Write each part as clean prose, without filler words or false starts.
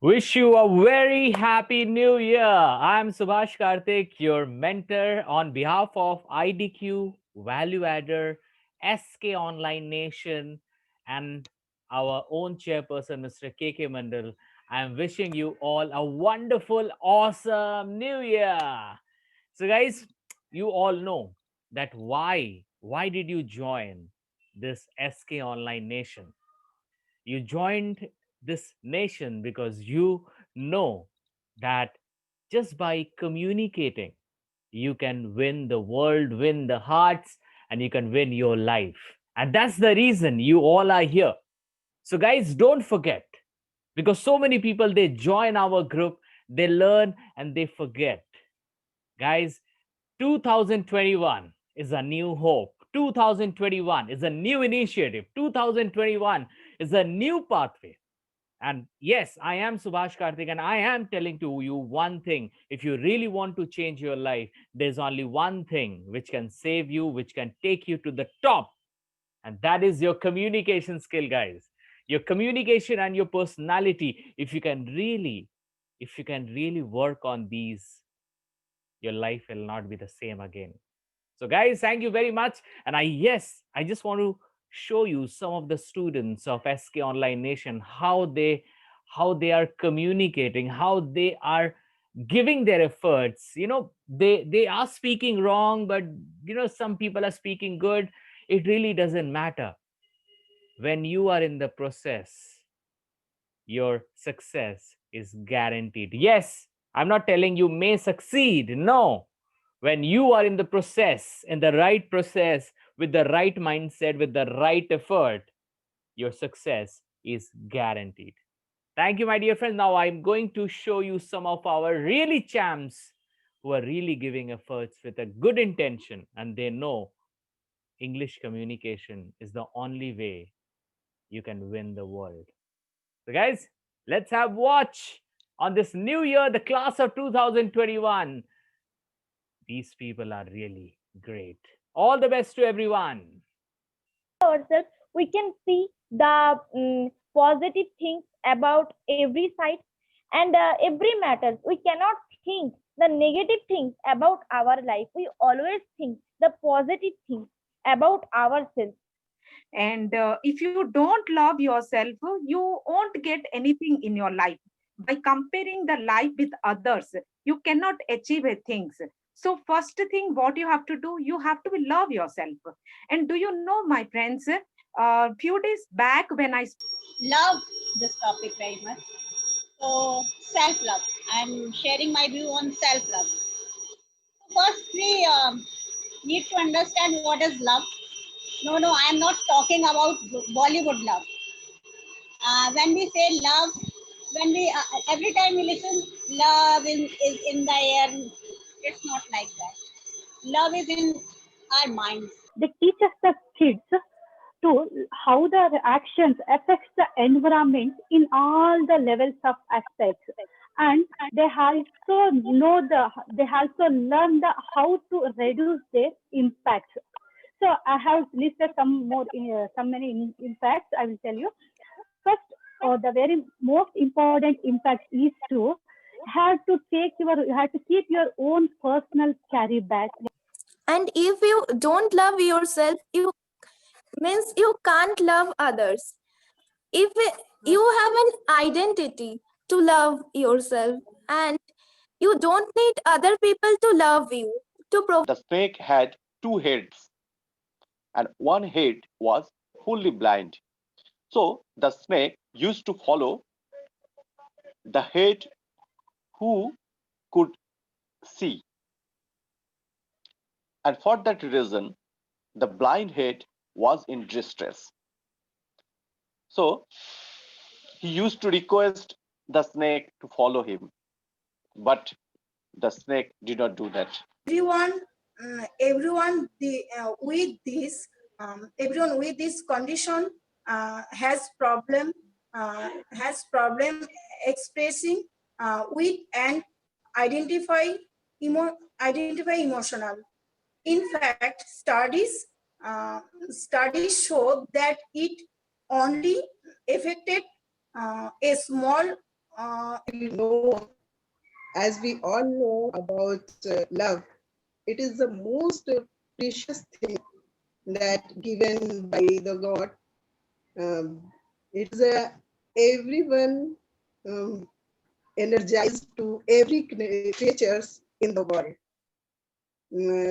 Wish you a very happy new year. I'm Subhash Karthik, your mentor on behalf of IDQ, Value Adder, SK Online Nation, and our own chairperson, Mr. KK Mandal. I'm wishing you all a wonderful, awesome new year. So, guys, you all know that why did you join this SK Online Nation? You joined this nation because you know that just by communicating, you can win the world, win the hearts, and you can win your life. And that's the reason you all are here. So, guys, don't forget because so many people they join our group, they learn and they forget. Guys, 2021 is a new hope. 2021 is a new initiative. 2021 is a new pathway. And yes, I am Subhash Karthik, and I am telling to you one thing. If you really want to change your life, there's only one thing which can save you, which can take you to the top, and that is your communication skill, guys. Your communication and your personality. If you can really work on these, your life will not be the same again. So, guys, thank you very much. And I just want to show you some of the students of SK Online Nation how they are communicating, how they are giving their efforts. They are speaking wrong, but some people are speaking good. It really doesn't matter. When you are in the process, your success is guaranteed. Yes, I'm not telling you may succeed. No, when you are in the process, in the right process, with the right mindset, with the right effort, your success is guaranteed. Thank you, my dear friends. Now I'm going to show you some of our really champs who are really giving efforts with a good intention, and they know English communication is the only way you can win the world. So, guys, let's have watch on this new year, the class of 2021. These people are really great. All the best to everyone. Ourselves, we can see the positive things about every side and every matters. We cannot think the negative things about our life. We always think the positive things about ourselves. And if you don't love yourself, you won't get anything in your life. By comparing the life with others, you cannot achieve things. So first thing what you have to do, you have to love yourself. And do you know, my friends, few days back when I love this topic very much. So, self love. I'm sharing my view on self love. First, we need to understand what is love. No, I am not talking about Bollywood love. When we say love, when we every time we listen, love is in the air. It's not like that. Love is in our minds. They teach us the kids to how the actions affects the environment in all the levels of aspects, and they also learn the how to reduce their impacts. So I have listed some many impacts. I will tell you first. The very most important impact is to you have to keep your own personal carry bag. And if you don't love yourself, you means you can't love others. If you have an identity to love yourself, and you don't need other people to love you to provide. The snake had two heads, and one head was fully blind. So the snake used to follow the head who could see. And for that reason, the blind head was in distress. So he used to request the snake to follow him, but the snake did not do that. Everyone with this condition has problem expressing with and identify emotional. In fact, studies show that it only affected a small we know, as we all know about love, it is the most precious thing that given by the God. It's everyone energized to every creatures in the world.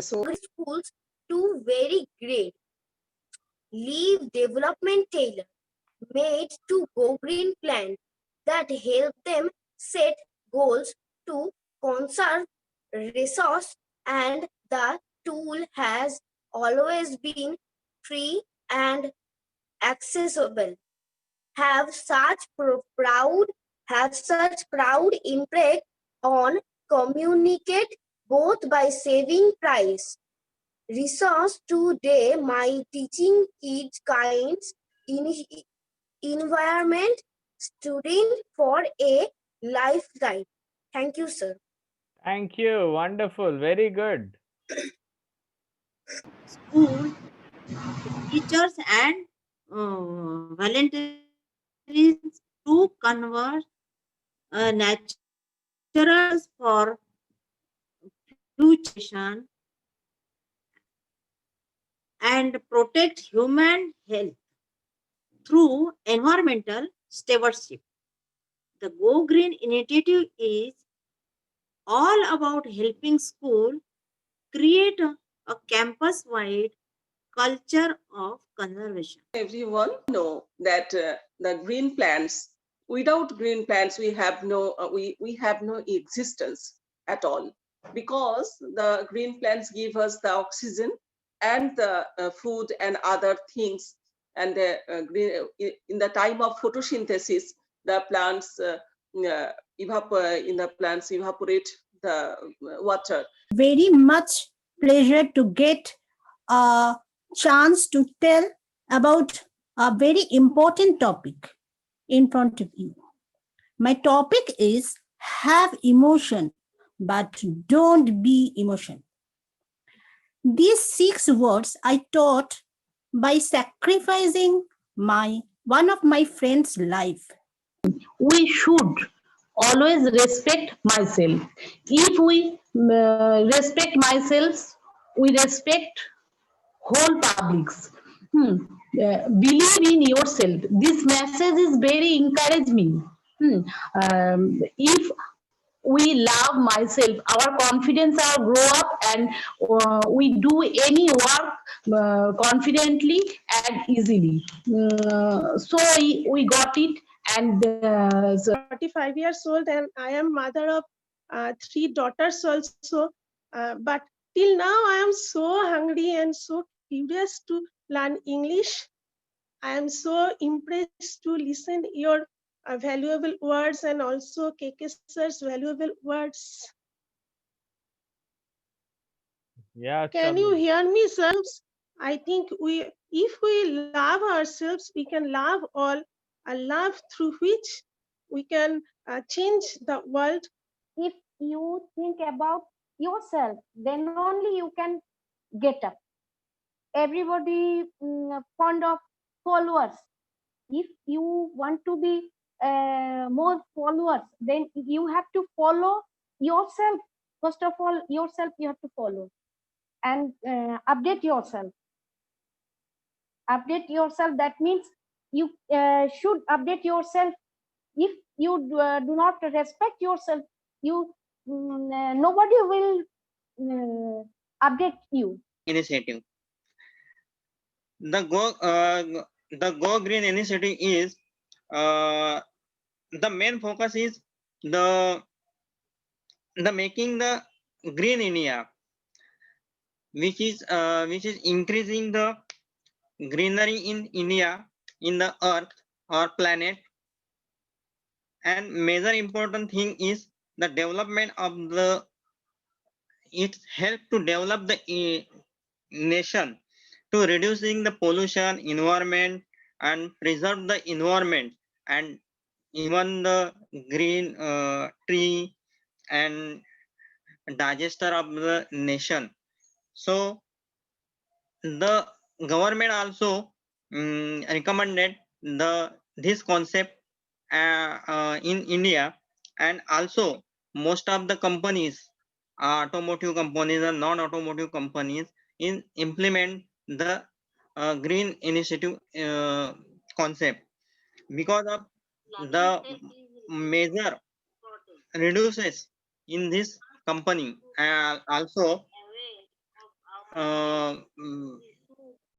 So schools to very great. Leave Development Taylor made to go green plan that help them set goals to conserve resource, and the tool has always been free and accessible. Have such proud impact on communicate both by saving price resource today my teaching kids kinds in environment student for a lifetime. Thank you, sir. Thank you. Wonderful. Very good. School, teachers, and volunteers to convert natural for fluctuation and protect human health through environmental stewardship. The Go Green initiative is all about helping school create a campus-wide culture of conservation. Everyone know that the green plants, without green plants, we have no existence at all, because the green plants give us the oxygen and the food and other things. And in the time of photosynthesis, the plants evaporate the water. Very much pleasure to get a chance to tell about a very important topic in front of you. My topic is have emotion, but don't be emotion. These 6 words I taught by sacrificing one of my friend's life. We should always respect myself. If we respect myself, we respect whole publics. Believe in yourself. This message is very encouraging. If we love myself, our confidence will grow up, and we do any work confidently and easily. So we got it. And 45 years old, and I am mother of 3 daughters also. But till now, I am so hungry and so curious to learn English. I am so impressed to listen your valuable words and also KK sir's valuable words. Yeah. Can you hear me, sir? I think if we love ourselves, we can love all. A love through which we can change the world. If you think about yourself, then only you can get up. Everybody fond of followers. If you want to be more followers, then you have to follow yourself. First of all, yourself you have to follow and update yourself. Update yourself, that means you should update yourself. If you do not respect yourself, nobody will update you. Initiative. The Go Green initiative is the main focus is the making the green India, which is increasing the greenery in India, in the earth or planet. And major important thing is the development of it help to develop the nation, to reducing the pollution, environment, and preserve the environment, and even the green tree and digester of the nation. So the government also recommended this concept in India And also most of the companies, automotive companies and non-automotive companies, in implement the green initiative concept, because of the major reduces in this company. Also